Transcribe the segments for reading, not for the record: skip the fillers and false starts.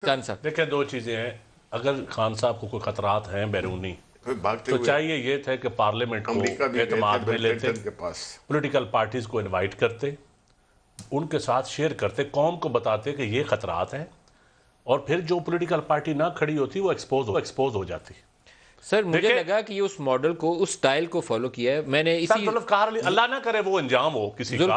खान साहब? देखिए, दो चीज़ें हैं। अगर खान साहब को कोई खतरात हैं बैरूनी, तो चाहिए ये थे कि पार्लियामेंट को एतमाद में लेते, पॉलिटिकल पार्टीज को इनवाइट करते, उनके साथ शेयर करते, कौम को बताते कि ये खतरात हैं, और फिर जो पॉलिटिकल पार्टी ना खड़ी होती वो एक्सपोज हो जाती। सर मुझे लगा कि ये उस मॉडल को, उस स्टाइल को फॉलो किया है। मैंने इसी अल्लाह ना करे वो अंजाम हो किसी का। जो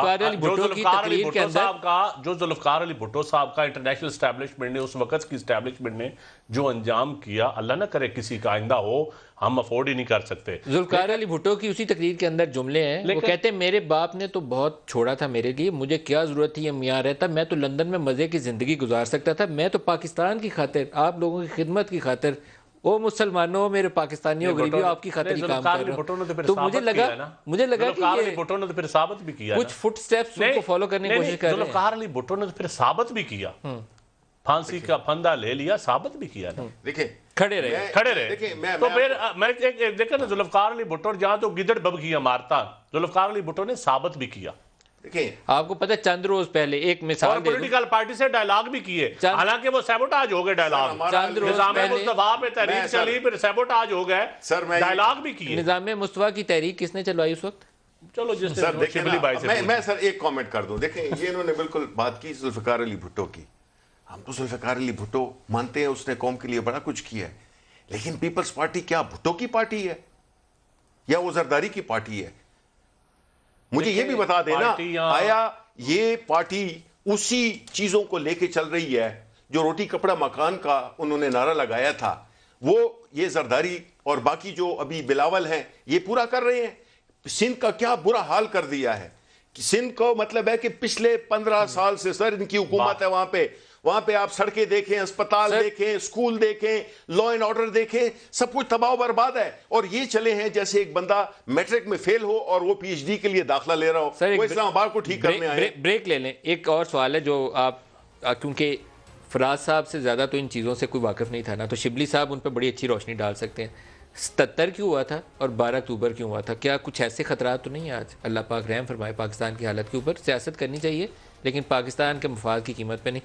जुल्फकार अली भुट्टो साहब का इंटरनेशनल एस्टैब्लिशमेंट ने, उस वक्त की एस्टैब्लिशमेंट ने जो अंजाम किया, अल्लाह ना करे किसी का आइंदा हो, हम अफोर्ड ही नहीं कर सकते। जुल्फकार अली भुट्टो की उसी तकरीर के अंदर जुमले हैं, वो कहते हैं मेरे बाप ने तो बहुत छोड़ा था मेरे लिए, मुझे क्या जरूरत थी हम यहाँ रहता, मैं तो लंदन में मजे की जिंदगी गुजार सकता था, मैं तो पाकिस्तान की खातिर, आप लोगों की खिदमत की खातिर, ओ मुसलमानों, मेरे पाकिस्तानियों, गरीबियों, आपकी खातिर ही काम कर रहा हूं। तो मुझे लगा कि ये भुट्टो ने तो फिर साबित भी किया, कुछ फुटस्टेप्स उनको फॉलो करने की कोशिश कर रहे हैं। जुल्फकार अली भुट्टो ने तो फिर साबित भी किया, फांसी का फंदा ले लिया, साबित भी किया ना। देखिए, खड़े रहे। तो फिर मैं देखे ना, जुल्फकार अली भुट्टो जहां तो गिदड़ बबगियां मारता, जुल्फकार अली भुट्टो ने साबित भी किया। देखिए, आपको पता है चंद रोज पहले एक मिसाल पॉलिटिकल पार्टी से डायलॉग भी किए, हालांकि वो सैबोटाज हो गए डायलॉग। निजाम मुस्तफा पे तहरीक चली, फिर सैबोटाज हो गए, डायलॉग भी किए। निजाम मुस्तफा की तहरीक किसने चलवाई उस वक्त? चलो जिसने सर शिबली भाई से मैं सर एक कमेंट कर दूं। देखें, ये इन्होंने बिल्कुल बात की जुल्फकार अली भुट्टो की। हम तो जुल्फकार अली भुट्टो मानते हैं, उसने कौम के लिए बड़ा कुछ किया है, लेकिन पीपल्स पार्टी क्या भुट्टो की पार्टी है या वो जरदारी की पार्टी है? मुझे ये भी बता देना, आया ये पार्टी उसी चीजों को लेके चल रही है जो रोटी कपड़ा मकान का उन्होंने नारा लगाया था, वो ये जरदारी और बाकी जो अभी बिलावल हैं ये पूरा कर रहे हैं? सिंध का क्या बुरा हाल कर दिया है कि सिंध को मतलब है कि पिछले 15 साल से सर इनकी हुकूमत है। वहां पे आप सड़कें देखें, अस्पताल देखें, स्कूल देखें, लॉ एंड ऑर्डर देखें, सब कुछ तबाह बर्बाद है। और ये चले हैं जैसे एक बंदा मैट्रिक में फेल हो और वो पीएचडी के लिए दाखिला ले रहा हो, वो इस्लामाबाद को ठीक करने आए। ब्रेक ले लें। एक और सवाल है जो आप, क्योंकि फराज साहब से ज्यादा तो इन चीज़ों से कोई वाकिफ नहीं था ना, तो शिबली साहब उन पर बड़ी अच्छी रोशनी डाल सकते हैं। 77 क्यों हुआ था और 12 अक्टूबर क्यों हुआ था? क्या कुछ ऐसे खतरात तो नहीं है आज? अल्लाह पाक रहम फरमाए पाकिस्तान की हालत के ऊपर। सियासत करनी चाहिए लेकिन पाकिस्तान के मफाद की कीमत पे नहीं।